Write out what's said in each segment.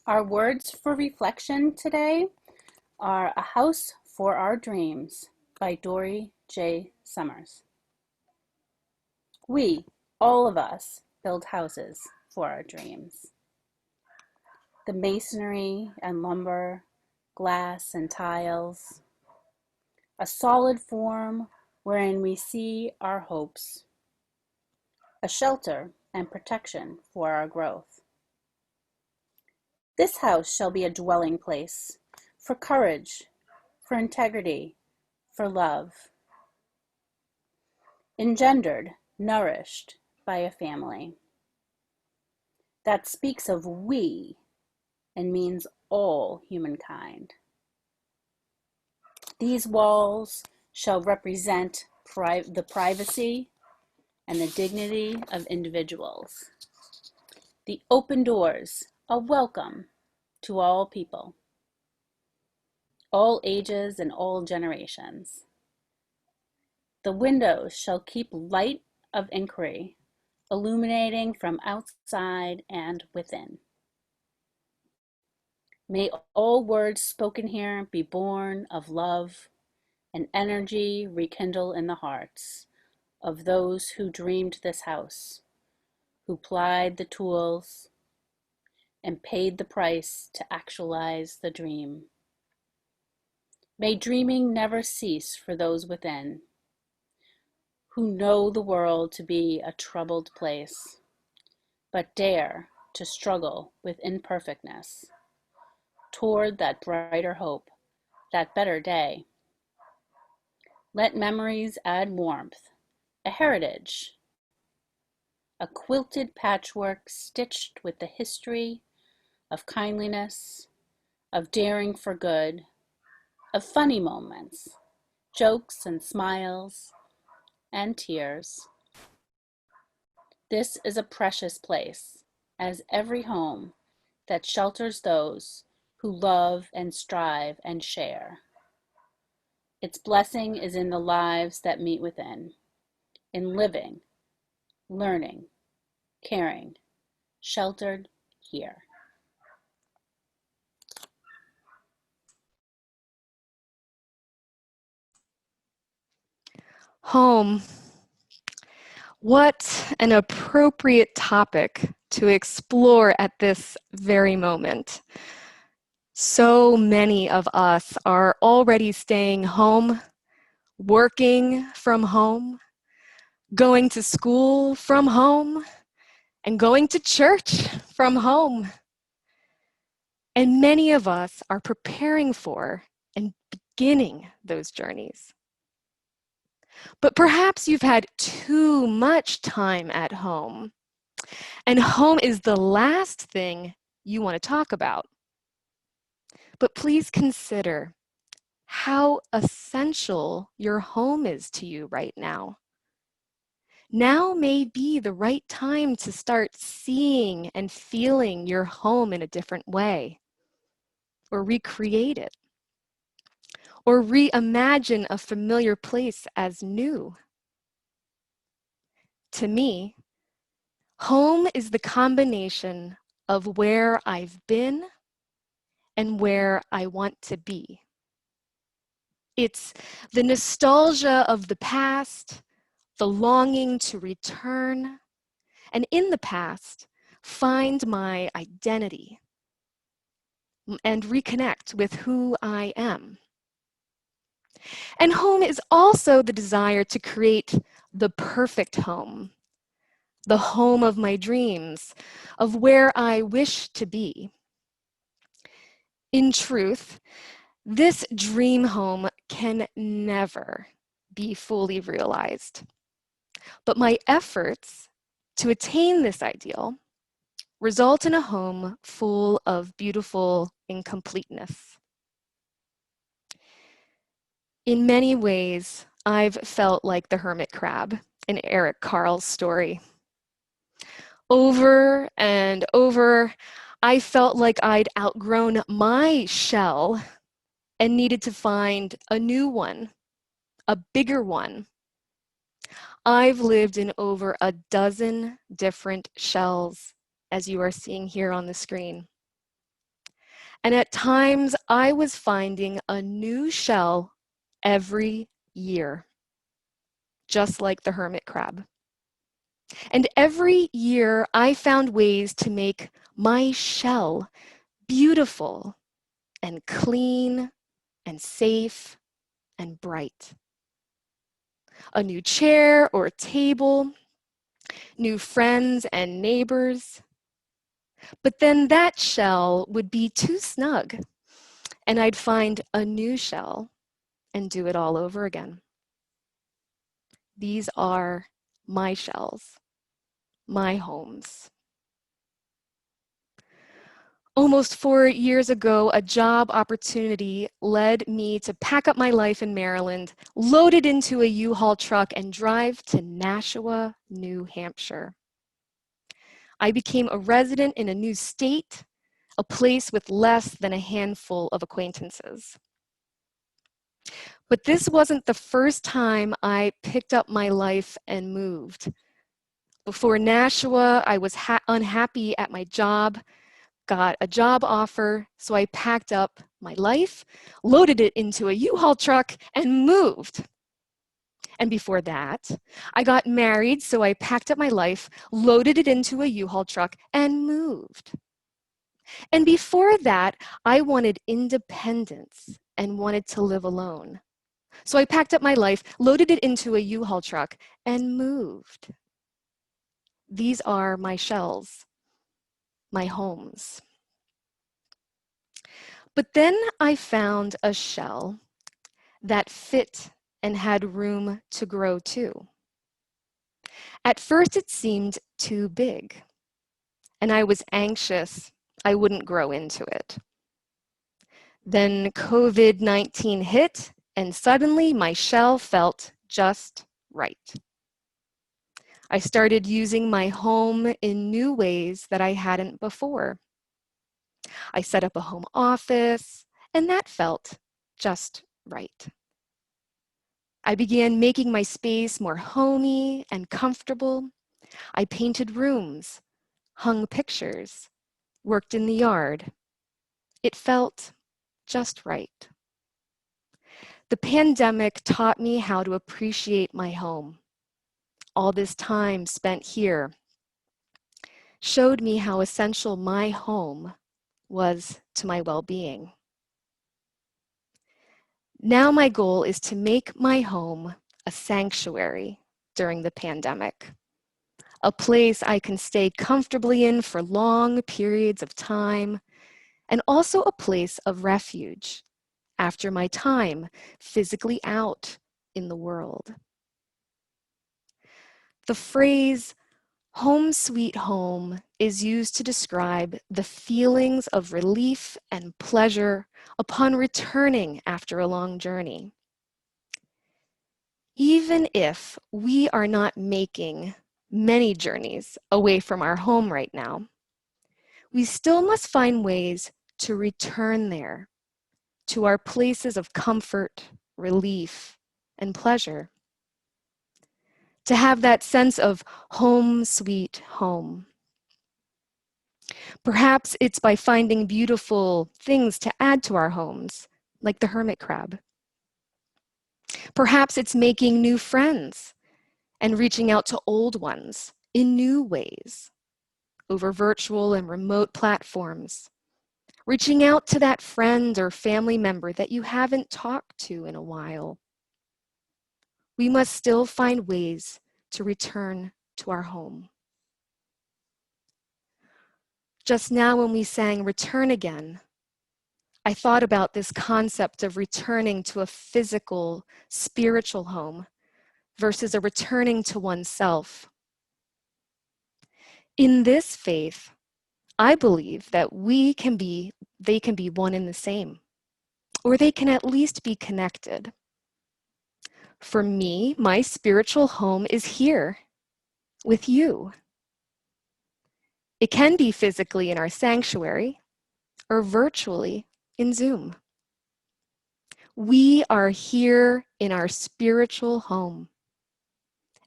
Our words for reflection today are A House for Our Dreams by Dory J. Summers. We, all of us, build houses for our dreams. The masonry and lumber, glass and tiles, a solid form wherein we see our hopes, a shelter and protection for our growth. This house shall be a dwelling place for courage, for integrity, for love. Engendered, nourished by a family that speaks of we and means all humankind. These walls shall represent the privacy and the dignity of individuals. The open doors, a welcome to all people, all ages and all generations. The windows shall keep light of inquiry, illuminating from outside and within. May all words spoken here be born of love and energy rekindle in the hearts of those who dreamed this house, who plied the tools and paid the price to actualize the dream. May dreaming never cease for those within, who know the world to be a troubled place, but dare to struggle with imperfectness toward that brighter hope, that better day. Let memories add warmth, a heritage, a quilted patchwork stitched with the history of kindliness, of daring for good, of funny moments, jokes and smiles and tears. This is a precious place, as every home that shelters those who love and strive and share. Its blessing is in the lives that meet within, in living, learning, caring, sheltered here. Home. What an appropriate topic to explore at this very moment. So many of us are already staying home, working from home, going to school from home, and going to church from home. And many of us are preparing for and beginning those journeys. But perhaps you've had too much time at home, and home is the last thing you want to talk about. But please consider how essential your home is to you right now. Now may be the right time to start seeing and feeling your home in a different way, or recreate it, or reimagine a familiar place as new. To me, home is the combination of where I've been and where I want to be. It's the nostalgia of the past, the longing to return, and in the past, find my identity and reconnect with who I am. And home is also the desire to create the perfect home, the home of my dreams, of where I wish to be. In truth, this dream home can never be fully realized. But my efforts to attain this ideal result in a home full of beautiful incompleteness. In many ways, I've felt like the hermit crab in Eric Carle's story. Over and over, I felt like I'd outgrown my shell and needed to find a new one, a bigger one. I've lived in over a dozen different shells, as you are seeing here on the screen. And at times, I was finding a new shell every year, just like the hermit crab. And every year, I found ways to make my shell beautiful and clean and safe and bright. A new chair or table, new friends and neighbors. But then that shell would be too snug, and I'd find a new shell and do it all over again. These are my shells, my homes. Almost 4 years ago, a job opportunity led me to pack up my life in Maryland, load it into a U-Haul truck, and drive to Nashua, New Hampshire. I became a resident in a new state, a place with less than a handful of acquaintances. But this wasn't the first time I picked up my life and moved. Before Nashua, I was unhappy at my job, got a job offer, so I packed up my life, loaded it into a U-Haul truck, and moved. And before that, I got married, so I packed up my life, loaded it into a U-Haul truck, and moved. And before that, I wanted independence and wanted to live alone. So I packed up my life, loaded it into a U-Haul truck, and moved. These are my shells, my homes. But then I found a shell that fit and had room to grow too. At first it seemed too big, and I was anxious I wouldn't grow into it. Then COVID-19 hit, and suddenly my shell felt just right. I started using my home in new ways that I hadn't before. I set up a home office, and that felt just right. I began making my space more homey and comfortable. I painted rooms, hung pictures, worked in the yard. It felt just right. The pandemic taught me how to appreciate my home. All this time spent here showed me how essential my home was to my well-being. Now my goal is to make my home a sanctuary during the pandemic, a place I can stay comfortably in for long periods of time, and also a place of refuge after my time physically out in the world. The phrase "home sweet home" is used to describe the feelings of relief and pleasure upon returning after a long journey. Even if we are not making many journeys away from our home right now, we still must find ways to return there, to our places of comfort, relief, and pleasure. To have that sense of home sweet home. Perhaps it's by finding beautiful things to add to our homes, like the hermit crab. Perhaps it's making new friends and reaching out to old ones in new ways over virtual and remote platforms. Reaching out to that friend or family member that you haven't talked to in a while. We must still find ways to return to our home. Just now when we sang "Return Again," I thought about this concept of returning to a physical, spiritual home versus a returning to oneself. In this faith, I believe that they can be one and the same, or they can at least be connected. For me, my spiritual home is here with you. It can be physically in our sanctuary or virtually in Zoom. We are here in our spiritual home.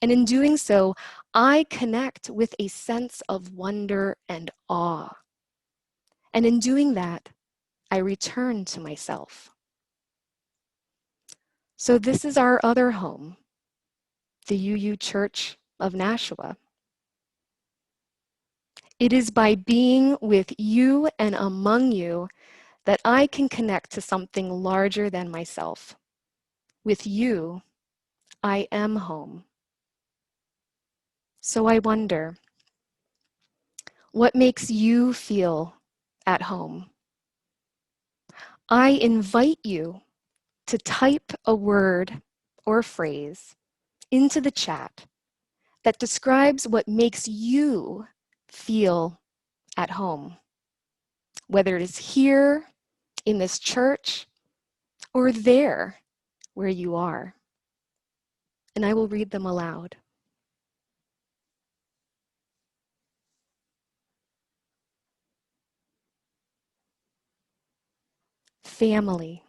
And in doing so, I connect with a sense of wonder and awe. And in doing that, I return to myself. So this is our other home, the UU Church of Nashua. It is by being with you and among you that I can connect to something larger than myself. With you, I am home. So I wonder, what makes you feel at home? I invite you to type a word or phrase into the chat that describes what makes you feel at home, whether it is here in this church or there where you are. And I will read them aloud. Family,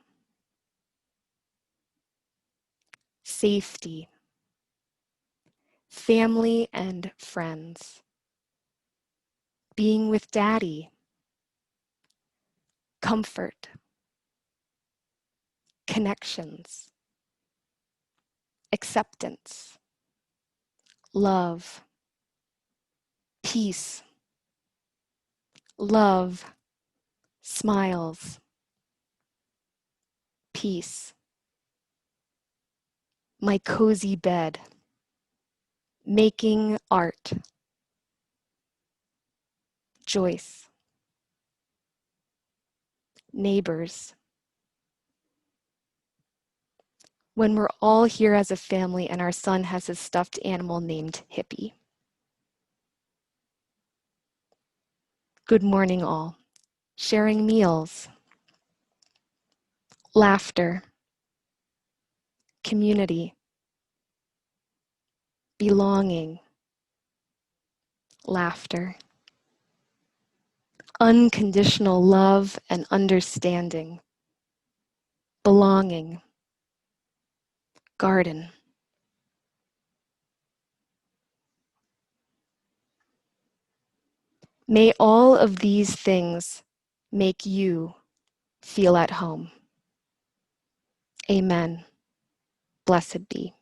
safety, family and friends, being with daddy, comfort, connections, acceptance, love, peace, love, smiles, peace, my cozy bed, making art, Joyce, neighbors. When we're all here as a family and our son has his stuffed animal named Hippie. Good morning, all. Sharing meals, laughter, community, belonging, laughter, unconditional love and understanding, belonging, garden. May all of these things make you feel at home. Amen. Blessed be.